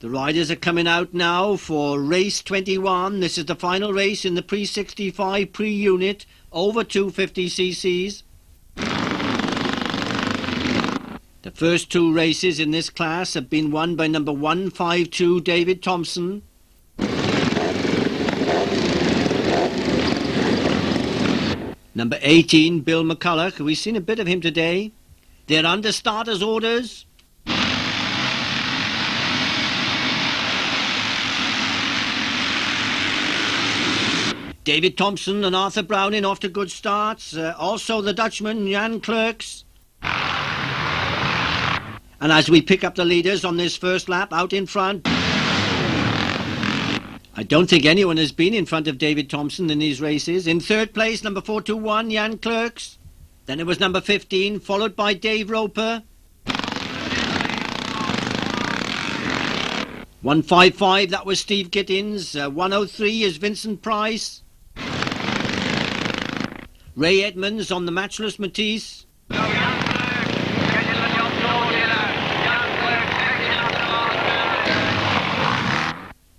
The riders are coming out now for race 21. This is the final race in the pre-65 pre-unit over 250cc's. The first two races in this class have been won by number 152 David Thompson. Number 18 Bill McCulloch. We've seen a bit of him today. They're under starters orders. David Thompson and Arthur Browning off to good starts. Also the Dutchman Jan Klerks. And as we pick up the leaders on this first lap out in front, I don't think anyone has been in front of David Thompson in these races. In third place, number 421 Jan Klerks. Then it was number 15, followed by Dave Roper. 155, that was Steve Gittins. 103 is Vincent Price. Ray Edmonds on the matchless Matisse.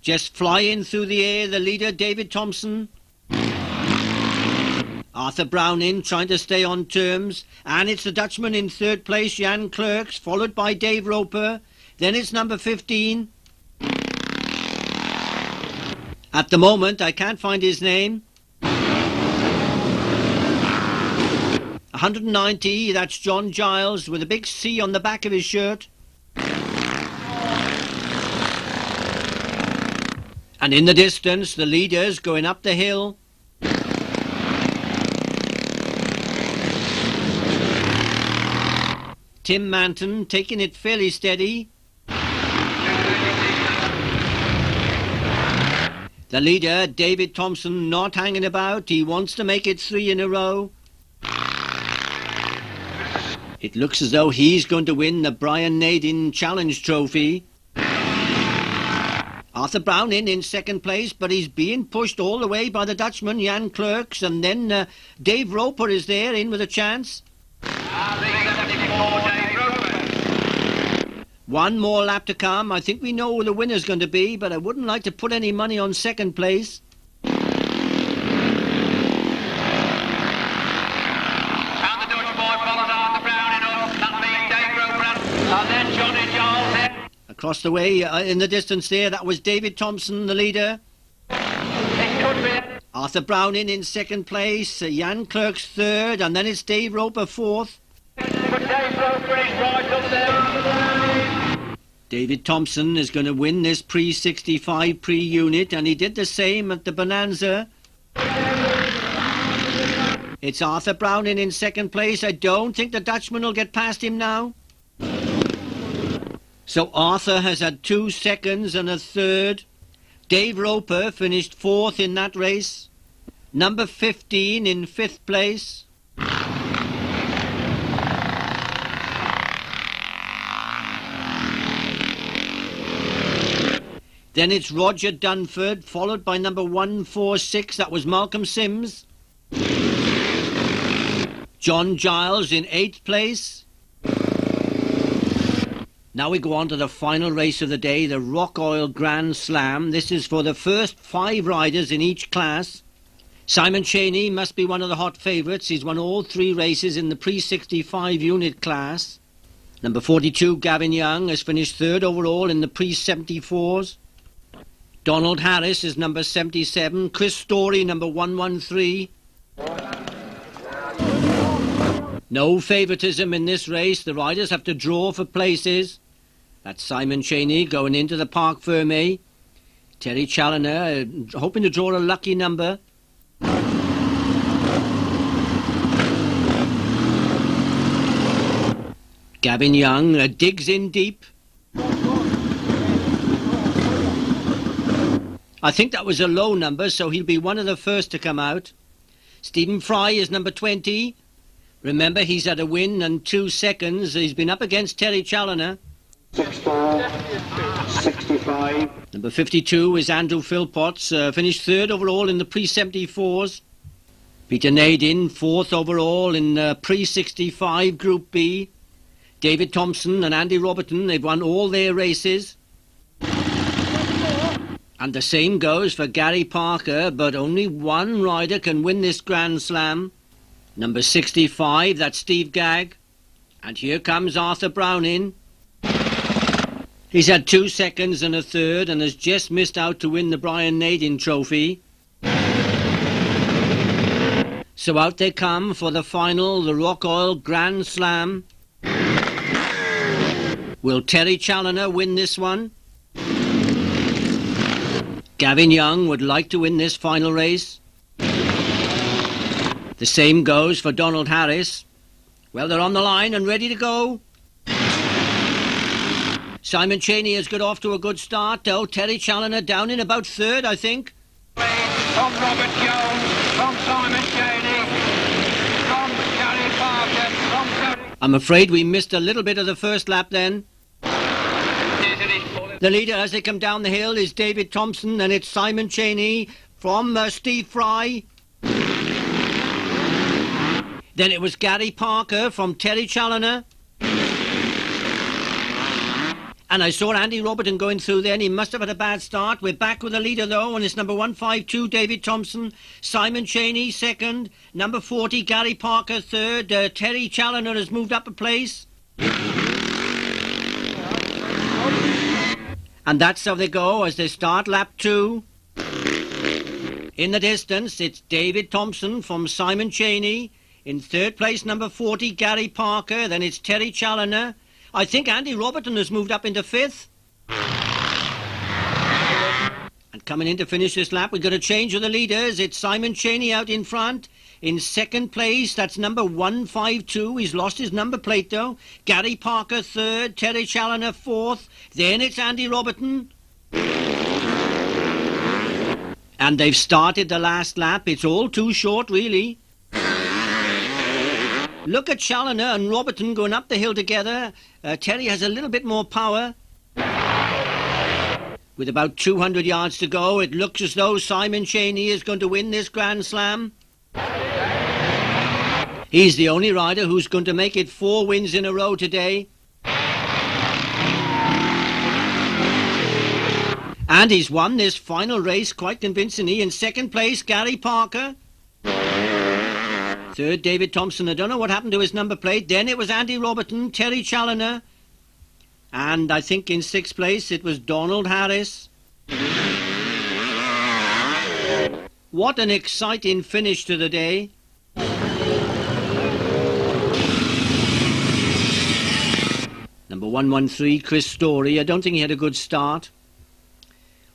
Just flying through the air, the leader, David Thompson. Arthur Browning trying to stay on terms. And it's the Dutchman in third place, Jan Klerks, followed by Dave Roper. Then it's number 15. At the moment, I can't find his name. 190, that's John Giles with a big C on the back of his shirt. And in the distance, the leaders going up the hill. Tim Manton taking it fairly steady. The leader, David Thompson, not hanging about. He wants to make it 3 in a row. It looks as though he's going to win the Brian Nadin Challenge Trophy. Arthur Browning in second place, but he's being pushed all the way by the Dutchman, Jan Klerks, and then Dave Roper is there, in with a chance. One more lap to come. I think we know who the winner's going to be, but I wouldn't like to put any money on second place. Across the way, in the distance there, that was David Thompson, the leader. Arthur Browning in second place, Jan Klerks third, and then it's Dave Roper fourth. David Thompson is going to win this pre-65 pre-unit, and he did the same at the Bonanza. It's Arthur Browning in second place. I don't think the Dutchman will get past him now. So Arthur has had 2 seconds and a third. Dave Roper finished fourth in that race. Number 15 in fifth place. Then it's Roger Dunford, followed by number 146, that was Malcolm Sims. John Giles in 8th place. Now we go on to the final race of the day, the Rock Oil Grand Slam. This is for the first 5 riders in each class. Simon Cheney must be one of the hot favourites. He's won all 3 races in the pre-65 unit class. Number 42, Gavin Young, has finished 3rd overall in the pre-74s. Donald Harris is number 77. Chris Story, number 113. No favouritism in this race. The riders have to draw for places. That's Simon Cheney going into the Parc Fermé. Terry Challoner hoping to draw a lucky number. Gavin Young digs in deep. I think that was a low number, so he'll be one of the first to come out. Stephen Fry is number 20. Remember, he's had a win and 2 seconds. He's been up against Terry Challoner. 64, 65. Number 52 is Andrew Philpotts, finished 3rd overall in the pre-74s. Peter Nadin, 4th overall in pre-65 Group B. David Thompson and Andy Robertson, they've won all their races. And the same goes for Gary Parker, but only one rider can win this Grand Slam. Number 65, that's Steve Gagg. And here comes Arthur Brown in. He's had 2 seconds and a third and has just missed out to win the Brian Nadin Trophy. So out they come for the final, the Rock Oil Grand Slam. Will Terry Challoner win this one? Gavin Young would like to win this final race. The same goes for Donald Harris. Well, they're on the line and ready to go. Simon Cheney has got off to a good start, though. Terry Challoner down in about third, I think. From Robert Jones, from Simon Cheney, from Gary Parker, from Terry. I'm afraid we missed a little bit of the first lap then. The leader as they come down the hill is David Thompson, and it's Simon Cheney from Steve Fry. Then it was Gary Parker from Terry Challoner. And I saw Andy Robertson going through then. He must have had a bad start. We're back with the leader though, and it's number 152, David Thompson. Simon Cheney second. Number 40, Gary Parker third. Terry Challoner has moved up a place. And that's how they go as they start lap 2. In the distance, it's David Thompson from Simon Cheney. In third place, number 40, Gary Parker. Then it's Terry Challoner. I think Andy Robertson has moved up into 5th. And coming in to finish this lap, we've got a change of the leaders. It's Simon Cheney out in front. In second place, that's number 152. He's lost his number plate, though. Gary Parker third. Terry Challoner fourth. Then it's Andy Robertson. And they've started the last lap. It's all too short, really. Look at Challoner and Robertson going up the hill together. Terry has a little bit more power. With about 200 yards to go, it looks as though Simon Cheney is going to win this Grand Slam. He's the only rider who's going to make it 4 wins in a row today. And he's won this final race quite convincingly. In second place, Gary Parker. Third, David Thompson. I don't know what happened to his number plate. Then it was Andy Robertson, Terry Challoner. And I think in 6th place it was Donald Harris. What an exciting finish to the day. Number 113, Chris Story. I don't think he had a good start.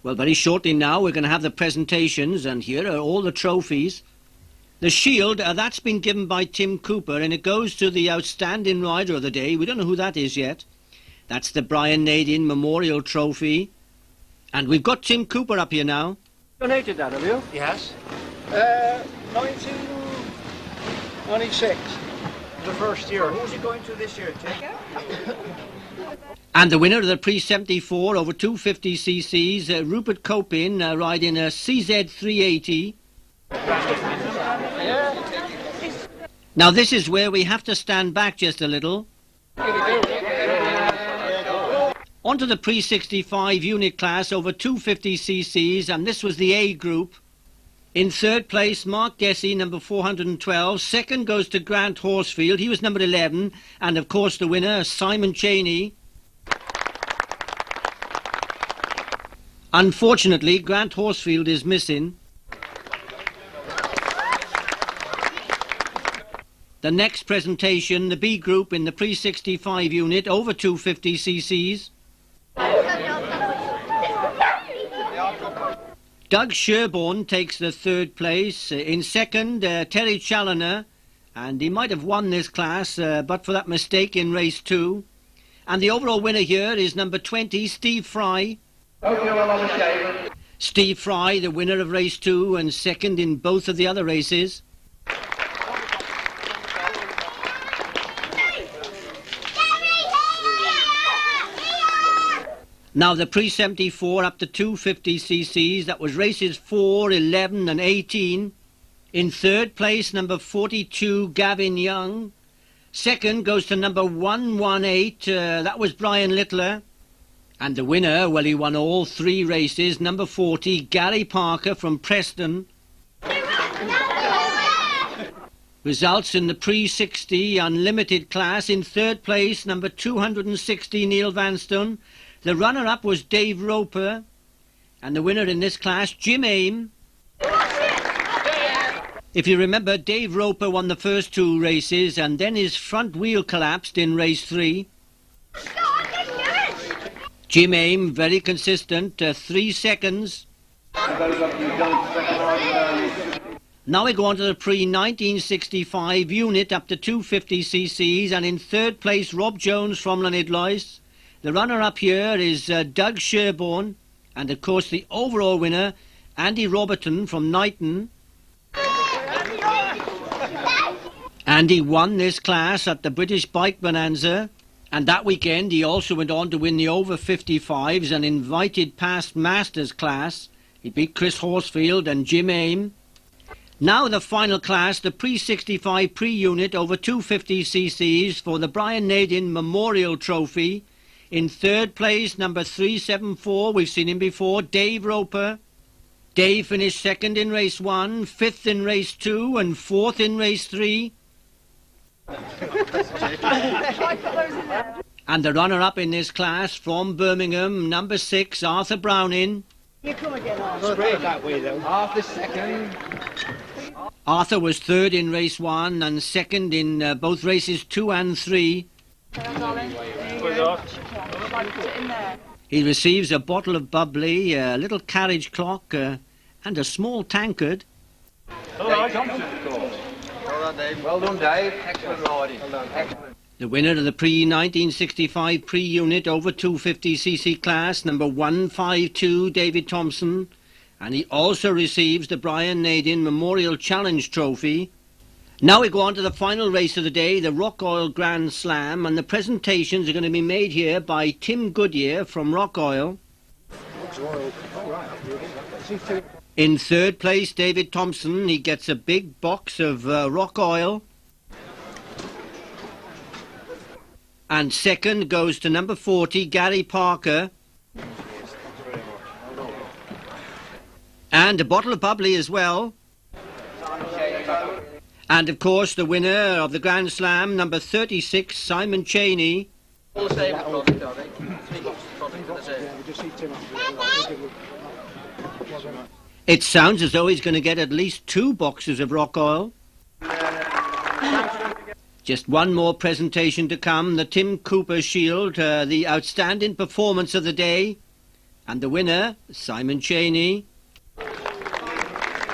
Well, very shortly now we're going to have the presentations, and here are all the trophies. The shield, that's been given by Tim Cooper, and it goes to the outstanding rider of the day. We don't know who that is yet. That's the Brian Nadin Memorial Trophy. And we've got Tim Cooper up here now. Donated that, have you? Yes. 1996. The first year. Who's it going to this year, Tim? And the winner of the Pre-74 over 250cc's, Rupert Copin, riding a CZ380. Now this is where we have to stand back just a little. Onto the Pre-65 unit class over 250cc's, and this was the A group. In third place, Mark Dessy, number 412. Second goes to Grant Horsfield. He was number 11. And of course the winner, Simon Cheney. Unfortunately, Grant Horsfield is missing. The next presentation, the B group in the Pre-65 unit over 250cc's. Doug Sherborne takes the third place. In second, Terry Challoner, and he might have won this class, but for that mistake in race 2. And the overall winner here is number 20, Steve Fry. Steve Fry, the winner of race 2 and second in both of the other races. Now the Pre-74 up to 250cc's, that was races 4, 11 and 18. In third place, number 42, Gavin Young. Second goes to number 118, that was Brian Littler. And the winner, well, he won all 3 races. Number 40, Gary Parker from Preston. Results in the pre-60 unlimited class. In 3rd place, number 260, Neil Vanstone. The runner-up was Dave Roper. And the winner in this class, Jim Aim. If you remember, Dave Roper won the first 2 races, and then his front wheel collapsed in race 3. Jim Aim, very consistent, 3 seconds. Now we go on to the pre-1965 unit up to 250cc's, and in 3rd place, Rob Jones from Llanidloes. The runner-up here is Doug Sherborne, and of course the overall winner, Andy Roberton from Knighton. Andy won this class at the British Bike Bonanza, and that weekend he also went on to win the over 55s and invited past masters class. He beat Chris Horsfield and Jim Aim. Now the final class, the pre-65 pre-unit over 250cc's for the Brian Nadin Memorial Trophy. In 3rd place, number 374, we've seen him before, Dave Roper. Dave finished 2nd in race 1, 5th in race 2 and 4th in race 3. And the runner-up in this class from Birmingham, number 6, Arthur Browning. You come again, Arthur. Straight that way, though. Arthur 2nd. Arthur was 3rd in race 1 and 2nd in both races 2 and 3. He receives a bottle of bubbly, a little carriage clock, and a small tankard. All right, Thompson, of course. Well done, Dave. Well done, Dave. Excellent riding. Well done. Excellent. The winner of the pre-1965 pre-unit over 250cc class, number 152, David Thompson. And he also receives the Brian Nadin Memorial Challenge Trophy. Now we go on to the final race of the day, the Rock Oil Grand Slam, and the presentations are going to be made here by Tim Goodyear from Rock Oil. In 3rd place, David Thompson. He gets a big box of Rock Oil. And 2nd goes to number 40, Gary Parker. And a bottle of bubbly as well. And of course the winner of the Grand Slam, number 36, Simon Cheney. All the same product, are they? 3 boxes of product. It sounds as though he's going to get at least 2 boxes of Rock Oil. Just one more presentation to come, the Tim Cooper Shield, the outstanding performance of the day. And the winner, Simon Cheney.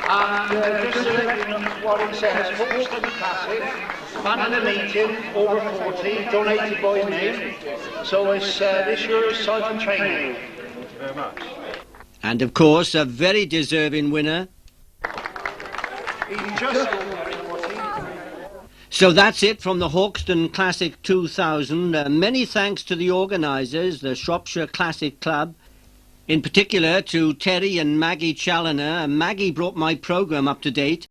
And just to let you know what it says, Hawkstone Classic, man in the meeting, over 40, donated by me. So it's this year's Simon Cheney. Thank you very much. And of course, a very deserving winner. He just... So that's it from the Hawkstone Classic 2000. Many thanks to the organisers, the Shropshire Classic Club. In particular to Terry and Maggie Challoner. Maggie brought my programme up to date.